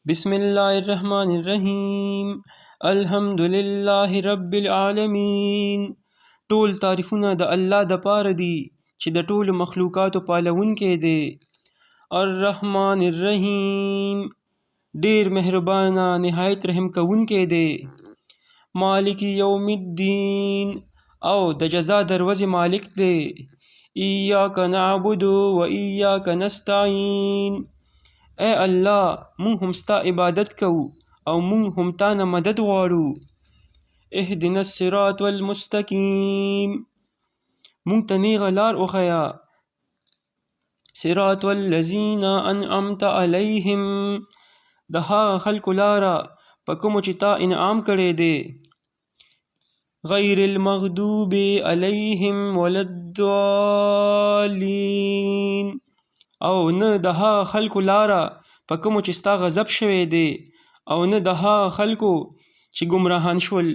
بسم الله الرحمن الرحیم. الحمدلله رب العالمین. ټول تعریفونه د الله د پاره دي چې د ټولو مخلوقاتو پالونکی دی. الرحمن الرحیم، ډیر مهربانه نهایت رحم کوونکی دی. مالک یوم الدین، او د جزا دروازې مالک دی. ایاک نعبد و ایاک نستعین. اے الله، مونږ هم ستا عبادت کوو او مونږ هم تا نه مدد غواړو. اهدنا الصراط المستقیم، مونږ ته نیغه لار وښیه. صراط الذین انعمت علیهم، د هغه خلکو لاره په کومو چې تا انعام کړی دی. غیر المغضوب علیهم ولا الضالین، او نه د هغه خلکو لاره په کومو چې ستا غضب شوی دی، او نه د هغه خلکو چې ګمراهان شول.